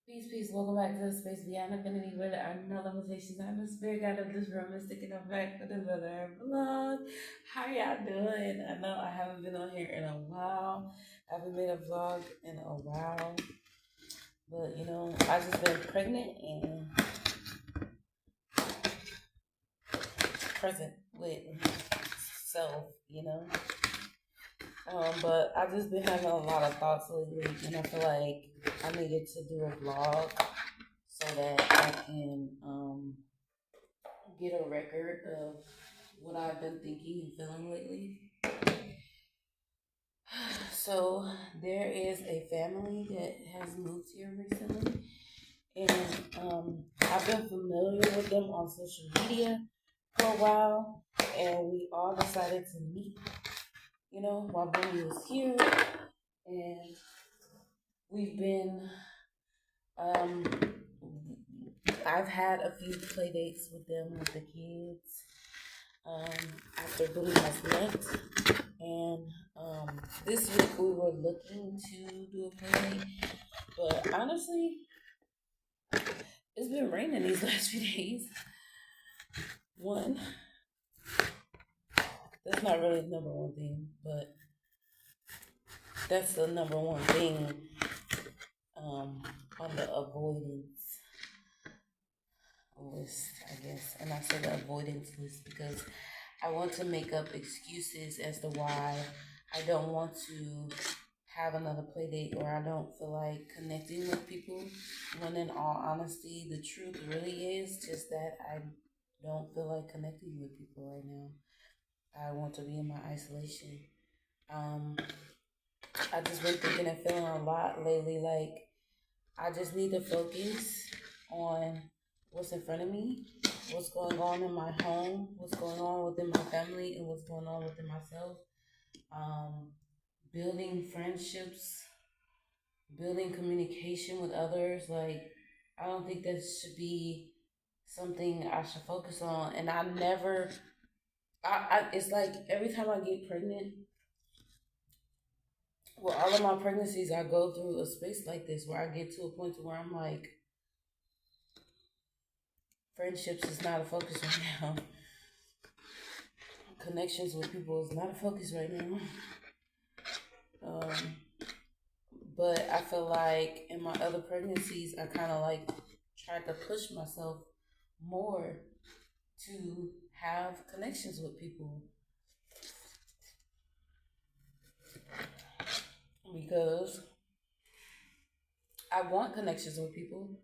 Peace, peace. Welcome back to the space beyond infinity where there are no limitations. I'm the spirit guide of this room, mystic, and I'm back with another vlog. How y'all doing? I know I haven't been on here in a while. I haven't made a vlog in a while. But, I just been pregnant and present with self. But I just been having a lot of thoughts lately, and I feel like I needed to do a vlog so that I can get a record of what I've been thinking and feeling lately. So there is a family that has moved here recently, and I've been familiar with them on social media for a while, and we all decided to meet, while Bonnie was here, and we've been um, I've had a few play dates with them with the kids after Boone has left. And this week we were looking to do a play date, but honestly, it's been raining these last few days. One, that's not really the number one thing, but that's the number one thing on the avoidance list, I guess. And I say the avoidance list because I want to make up excuses as to why I don't want to have another play date or I don't feel like connecting with people. When in all honesty, the truth really is just that I don't feel like connecting with people right now. I want to be in my isolation. Um, I just been thinking and feeling a lot lately. Like I just need to focus on what's in front of me, what's going on in my home, what's going on within my family, and what's going on within myself. Um, Building friendships, building communication with others. Like, I don't think that should be something I should focus on. And I never, it's like every time I get pregnant, well, all of my pregnancies, I go through a space like this where I get to a point to where I'm like, friendships is not a focus right now. Connections with people is not a focus right now. Um, but I feel like in my other pregnancies, I kind of like tried to push myself more to have connections with people because I want connections with people.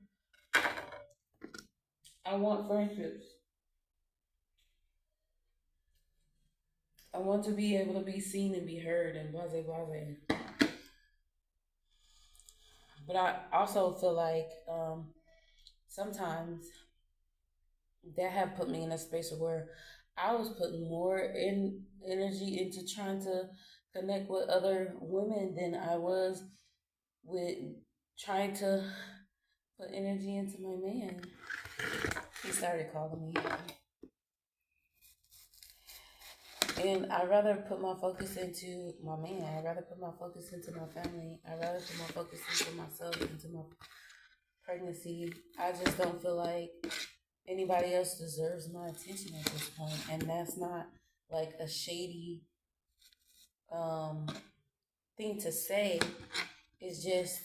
I want friendships. I want to be able to be seen and be heard and blah, blah, blah. But I also feel like sometimes that have put me in a space where I was putting more energy into trying to connect with other women than I was with trying to put energy into my man. He started calling me. And I'd rather put my focus into my man. I'd rather put my focus into my family. I'd rather put my focus into myself, into my pregnancy. I just don't feel like anybody else deserves my attention at this point. And that's not like a shady um, thing to say. It's just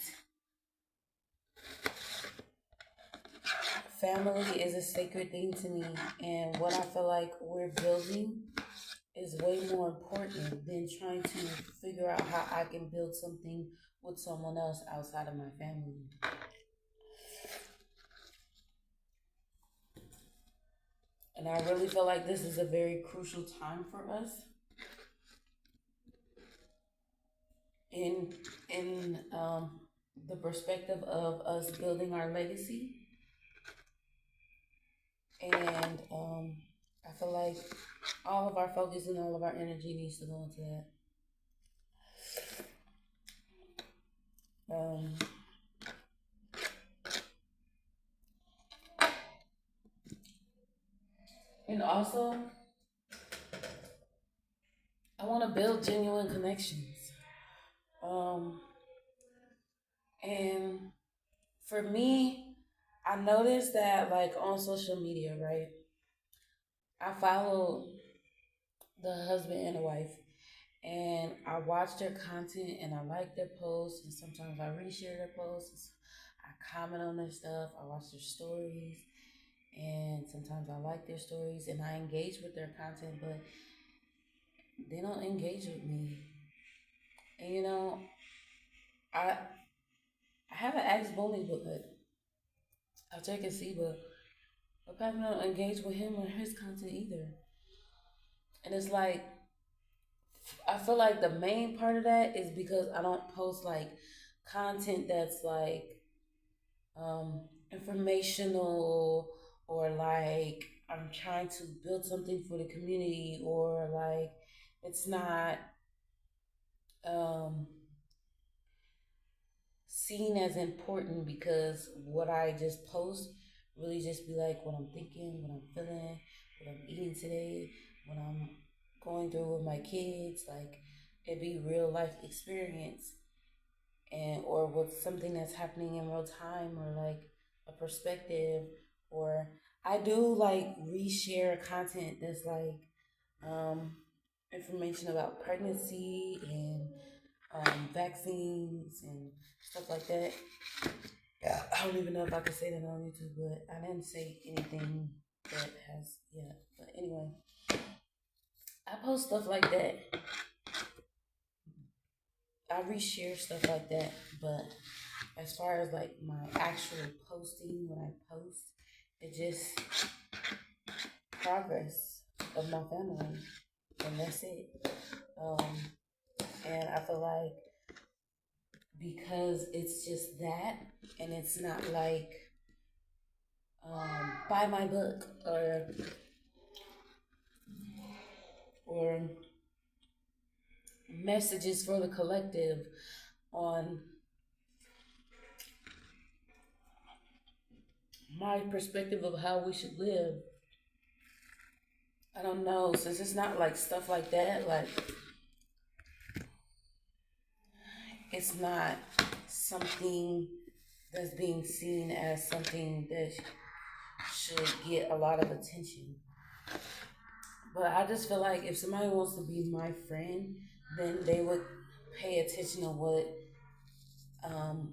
family is a sacred thing to me. And what I feel like we're building is way more important than trying to figure out how I can build something with someone else outside of my family. And I really feel like this is a very crucial time for us in the perspective of us building our legacy. And I feel like all of our focus and all of our energy needs to go into that. And also, I want to build genuine connections. Um, and For me, I noticed that like on social media, right? I follow the husband and the wife, and I watch their content and I like their posts, and sometimes I reshare their posts. I comment on their stuff. I watch their stories, and sometimes I like their stories and I engage with their content, but they don't engage with me. And I I haven't asked Boney, but I'll check and see. But I probably don't engage with him or his content either. And it's like I feel like the main part of that is because I don't post like content that's like um, informational, or like I'm trying to build something for the community, or like it's not um, seen as important, because what I just post really just be like what I'm thinking, what I'm feeling, what I'm eating today, what I'm going through with my kids. Like it be real life experience, and or with something that's happening in real time, or like a perspective. Or I do like reshare content that's like um, information about pregnancy and vaccines and stuff like that. Yeah, I don't even know if I could say that on YouTube, but I didn't say anything that has yet. But anyway, I post stuff like that. I reshare stuff like that. But as far as like my actual posting, when I post, it just progress of my family, and that's it. Um, and I feel like because it's just that, and it's not like buy my book, or messages for the collective on my perspective of how we should live. I don't know, since it's not like stuff like that, like it's not something that's being seen as something that should get a lot of attention. But I just feel like if somebody wants to be my friend, then they would pay attention to what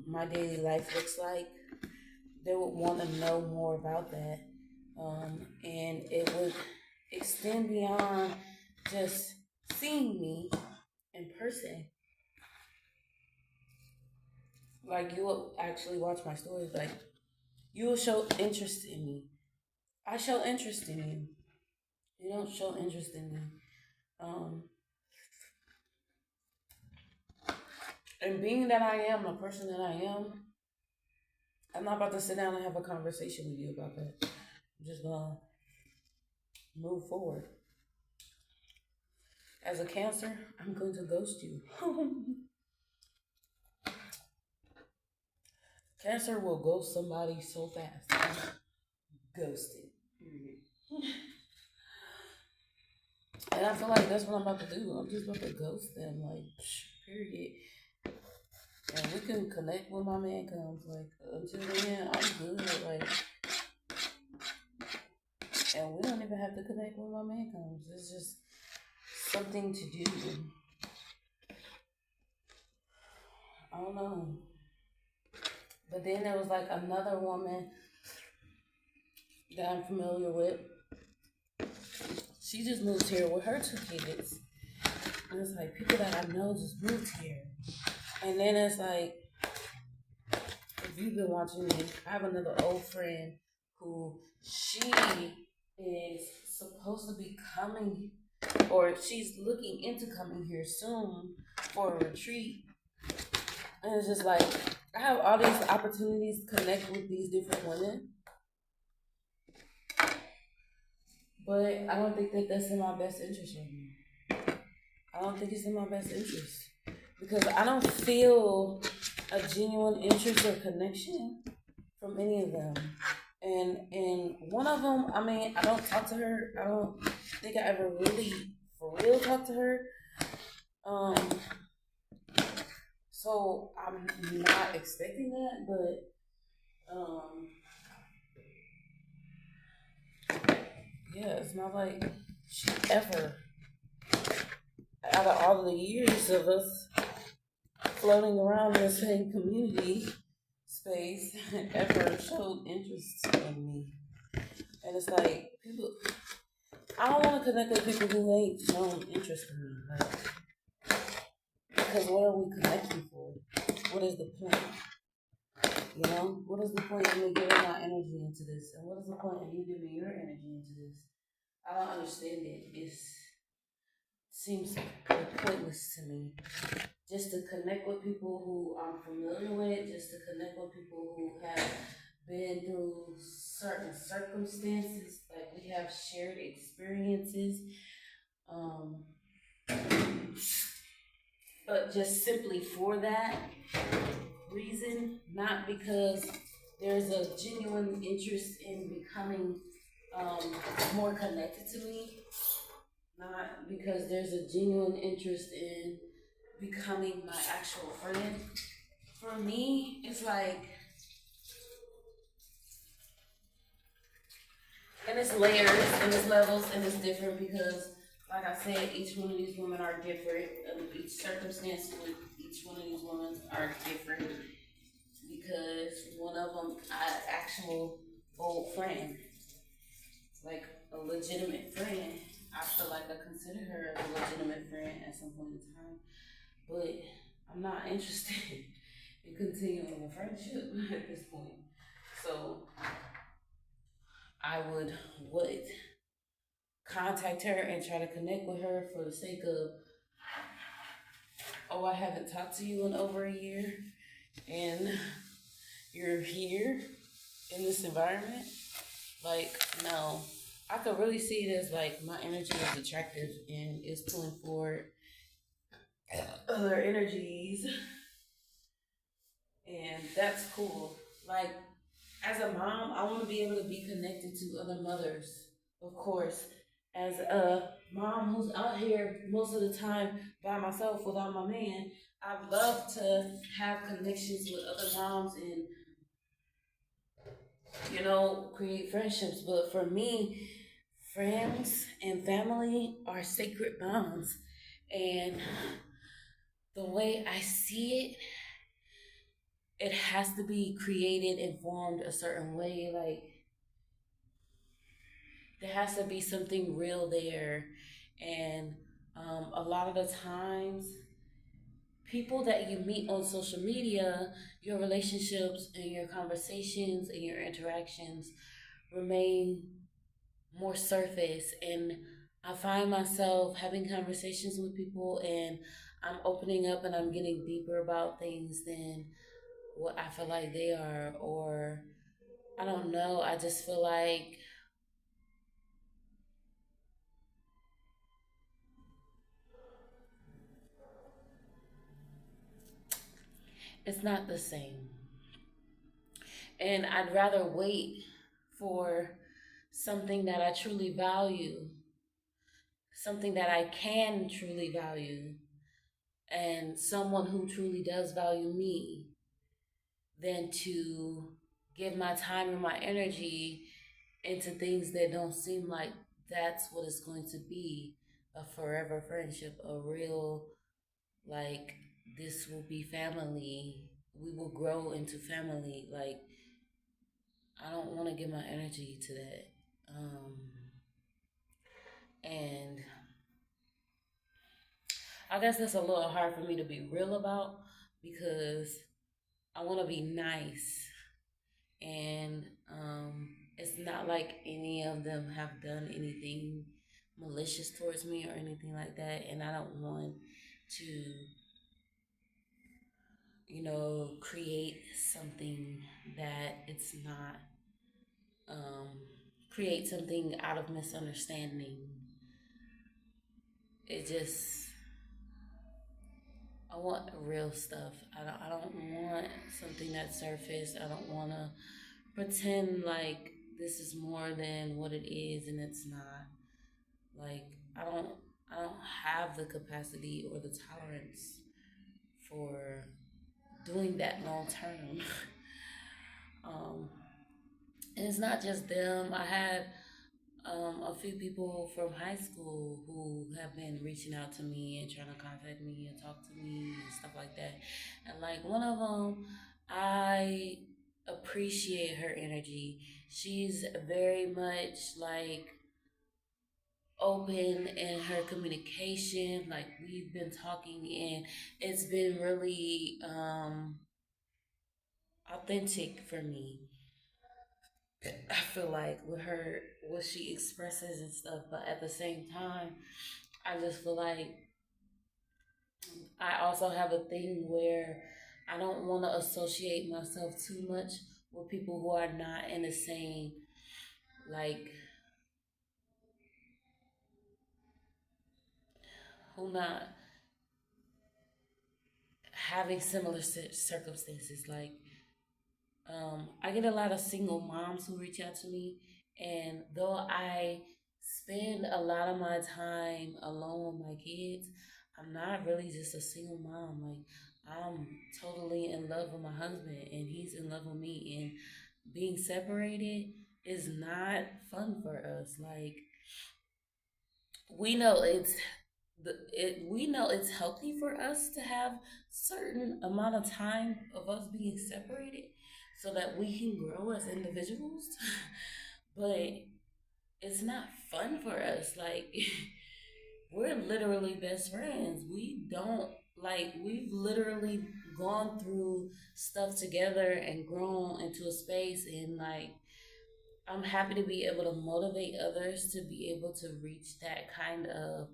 my daily life looks like. They would want to know more about that. And it would extend beyond just seeing me in person. Like, you will actually watch my stories. Like, you will show interest in me. I show interest in you. You don't show interest in me. Um, and being that I am the person that I am, I'm not about to sit down and have a conversation with you about that. I'm just gonna move forward. As a Cancer, I'm going to ghost you. Cancer will ghost somebody so fast. Ghosted. And I feel like that's what I'm about to do. I'm just about to ghost them, like, period. And we can connect when my man comes. Like, until then, I'm good. Like, and we don't even have to connect when my man comes. It's just something to do. I don't know. But then there was like another woman that I'm familiar with. She just moved here with her 2 kids. And it's like people that I know just moved here. And then it's like, if you've been watching me, I have another old friend who she is supposed to be coming, or she's looking into coming here soon for a retreat. And it's just like, I have all these opportunities to connect with these different women, but I don't think that that's in my best interest right now. I don't think it's in my best interest because I don't feel a genuine interest or connection from any of them. And one of them, I mean, I don't talk to her. I don't think I ever really, for real, talked to her. So I'm not expecting that, but I was like, she ever, out of all of the years of us floating around in the same community space, ever showed interest in me. And it's like, people, I don't want to connect with people who ain't shown interest in me. Like, because what are we connecting for? What is the point? You know, what is the point of me giving my energy into this? And what is the point of you giving your energy into this? I don't understand it. It seems pointless to me. Just to connect with people who I'm familiar with, just to connect with people who have been through certain circumstances, like we have shared experiences, um, but just simply for that reason, not because there's a genuine interest in becoming more connected to me, not because there's a genuine interest in becoming my actual friend. For me, it's like, and it's layers and it's levels and it's different because, like I said, each one of these women are different. Each circumstance with each one of these women are different because one of them, I actual old friend, like a legitimate friend. I feel like I consider her a legitimate friend at some point in time, but I'm not interested in continuing a friendship at this point. So I would contact her and try to connect with her for the sake of, oh, I haven't talked to you in over a year, and you're here in this environment. Like, no, I could really see it as like my energy is attractive and is pulling forward other energies, and that's cool. Like, as a mom, I want to be able to be connected to other mothers, of course. As a mom who's out here most of the time by myself without my man, I'd love to have connections with other moms and, create friendships. But for me, friends and family are sacred bonds. And the way I see it has to be created and formed a certain way. Like, there has to be something real there. And a lot of the times, people that you meet on social media, your relationships and your conversations and your interactions remain more surface. And I find myself having conversations with people and I'm opening up and I'm getting deeper about things than what I feel like they are. Or I don't know, I just feel like it's not the same. And I'd rather wait for something that I truly value, something that I can truly value, and someone who truly does value me than to give my time and my energy into things that don't seem like that's what it's going to be, a forever friendship, a real, like, this will be family. We will grow into family. Like, I don't want to give my energy to that. And I guess that's a little hard for me to be real about because I want to be nice. And it's not like any of them have done anything malicious towards me or anything like that. And I don't want to, create something that it's not, create something out of misunderstanding. It just, I want real stuff. I don't want something that's surface. I don't want to pretend like this is more than what it is and it's not. Like, I don't have the capacity or the tolerance for doing that long term. um, and it's not just them. I had a few people from high school who have been reaching out to me and trying to contact me and talk to me and stuff like that. And like one of them, I appreciate her energy. She's very much like open in her communication. Like we've been talking and it's been really authentic for me. I feel like with her, what she expresses and stuff, but at the same time, I just feel like I also have a thing where I don't want to associate myself too much with people who are not in the same, like, who not having similar circumstances. Like, I get a lot of single moms who reach out to me, and though I spend a lot of my time alone with my kids, I'm not really just a single mom. Like, I'm totally in love with my husband, and he's in love with me, and being separated is not fun for us. Like, we know we know it's healthy for us to have certain amount of time of us being separated so that we can grow as individuals. But it's not fun for us. Like we're literally best friends. We don't like we've literally gone through stuff together and grown into a space, and like I'm happy to be able to motivate others to be able to reach that kind of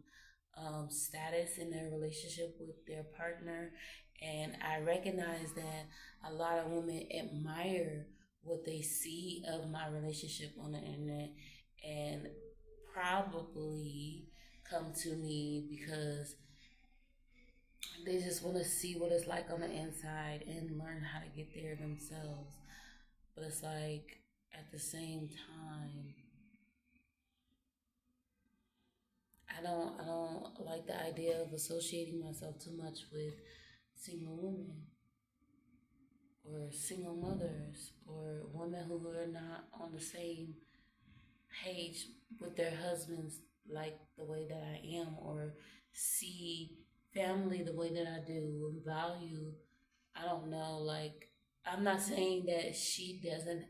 status in their relationship with their partner. And I recognize that a lot of women admire what they see of my relationship on the internet and probably come to me because they just want to see what it's like on the inside and learn how to get there themselves. But it's like at the same time, I don't like the idea of associating myself too much with single women or single mothers or women who are not on the same page with their husbands like the way that I am, or see family the way that I do and value. I don't know, like I'm not saying that she doesn't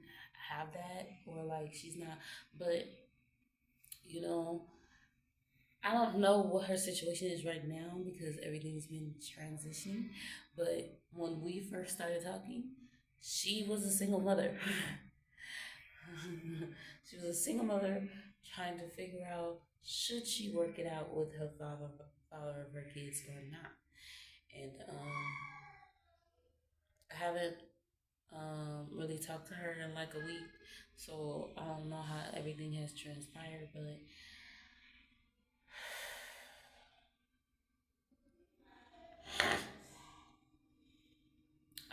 have that or like she's not, but you know, I don't know what her situation is right now because everything's been transitioning. But when we first started talking, she was a single mother. She was a single mother trying to figure out should she work it out with her father of her kids or not. And I haven't really talked to her in like a week, so I don't know how everything has transpired. But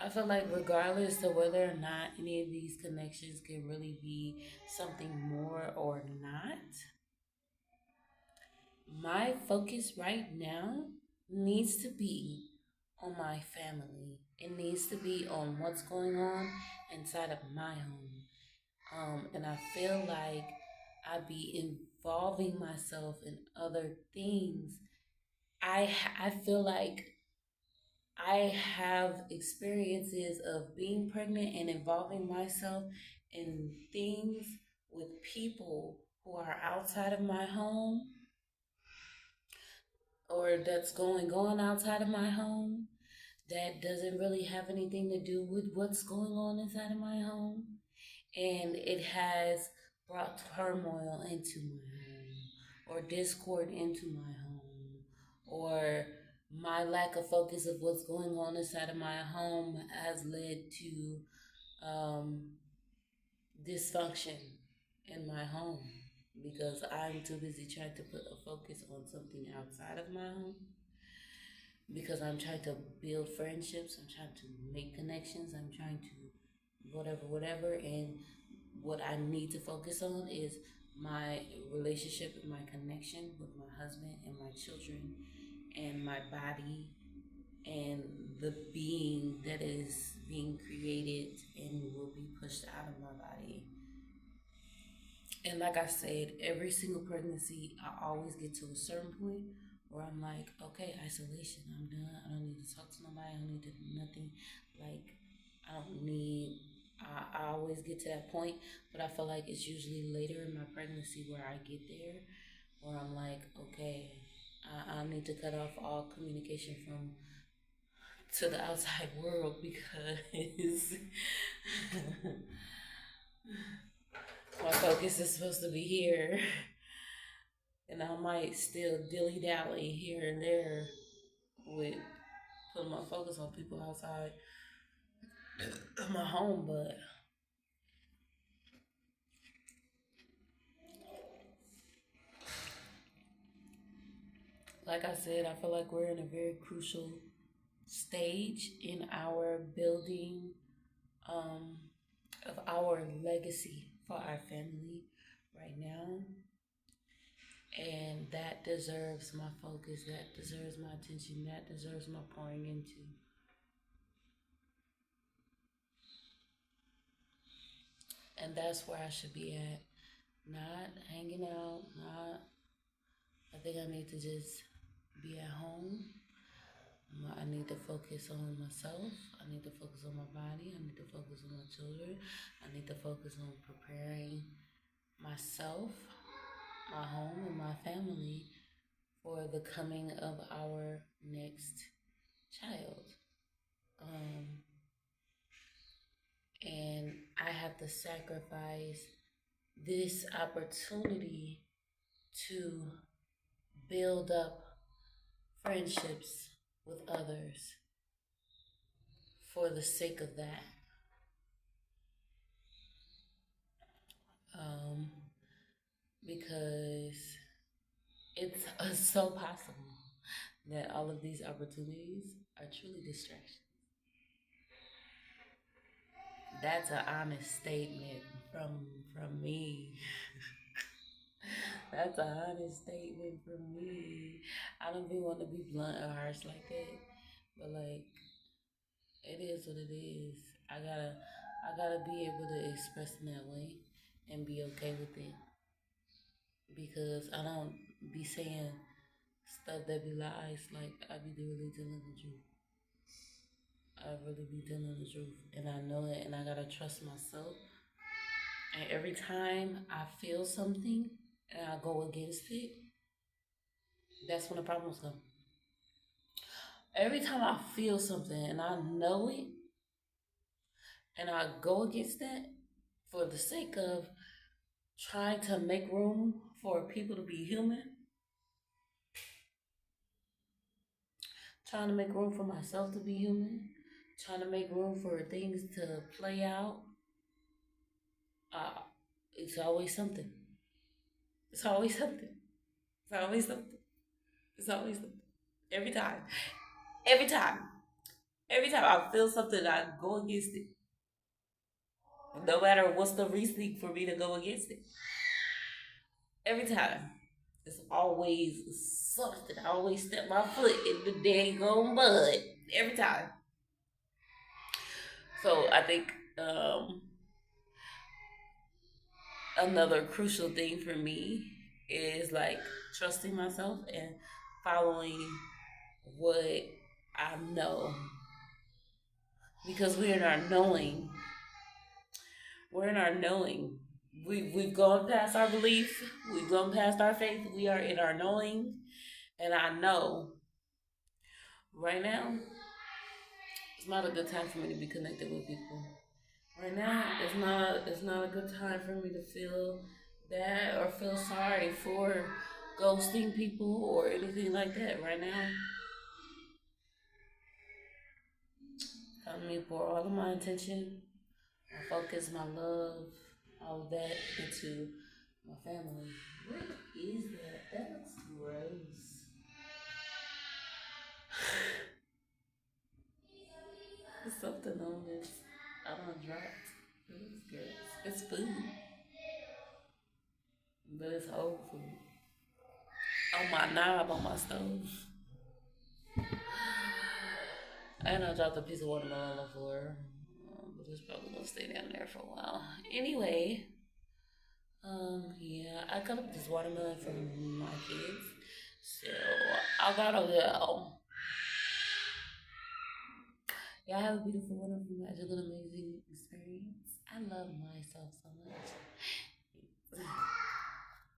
I feel like regardless of whether or not any of these connections can really be something more or not, my focus right now needs to be on my family. It needs to be on what's going on inside of my home. And I feel like I be involving myself in other things. I feel like I have experiences of being pregnant and involving myself in things with people who are outside of my home or that's going on outside of my home that doesn't really have anything to do with what's going on inside of my home. And it has brought turmoil into my home or discord into my home or my lack of focus of what's going on inside of my home has led to um, dysfunction in my home because I'm too busy trying to put a focus on something outside of my home because I'm trying to build friendships, I'm trying to make connections, I'm trying to whatever. And what I need to focus on is my relationship and my connection with my husband and my children and my body and the being that is being created and will be pushed out of my body. And like I said, every single pregnancy, I always get to a certain point where I'm like, okay, isolation, I'm done. I don't need to talk to nobody. I don't need to do nothing. Like, I don't need, I always get to that point, but I feel like it's usually later in my pregnancy where I get there, where I'm like, okay, I need to cut off all communication from to the outside world because my focus is supposed to be here. And I might still dilly dally here and there with putting my focus on people outside of my home, but like I said, I feel like we're in a very crucial stage in our building um, of our legacy for our family right now. And that deserves my focus, that deserves my attention, that deserves my pouring into. And that's where I should be at. Not hanging out, not. I think I need to just be at home. I need to focus on myself. I need to focus on my body. I need to focus on my children. I need to focus on preparing myself, my home, and my family for the coming of our next child. Um, and I have to sacrifice this opportunity to build up friendships with others for the sake of that. Um, because it's so possible that all of these opportunities are truly distractions. That's an honest statement from me. That's an honest statement from me. I don't be want to be blunt or harsh like that, but like it is what it is. I gotta be able to express in that way and be okay with it because I don't be saying stuff that be lies. Like I be really telling the truth. I really be telling the truth, and I know it, and I gotta trust myself. And every time I feel something and I go against it, that's when the problems come. Every time I feel something and I know it, and I go against that for the sake of trying to make room for people to be human, trying to make room for myself to be human, trying to make room for things to play out, uh, it's always something. It's always something. It's always something. It's always something. Every time. Every time. Every time I feel something, I go against it. No matter what's the reasoning for me to go against it. Every time. It's always something. I always step my foot in the dang mud. Every time. So I think another crucial thing for me is like trusting myself and following what I know. Because we're in our knowing. We're in our knowing. We've gone past our belief. We've gone past our faith. We are in our knowing. And I know right now it's not a good time for me to be connected with people. Right now it's not a good time for me to feel bad or feel sorry for ghosting people or anything like that right now. Time me pour all of my attention, my focus, my love, all of that into my family. What is that? That looks gross. There's something on this. I don't drop. It looks gross. It's food, but it's old food. On my knob on my stove. And I dropped a piece of watermelon on the floor. But it's probably gonna stay down there for a while. Anyway, Yeah, I got up this watermelon from my kids, so I gotta go. Y'all have a beautiful, wonderful, magical, amazing experience. I love myself so much.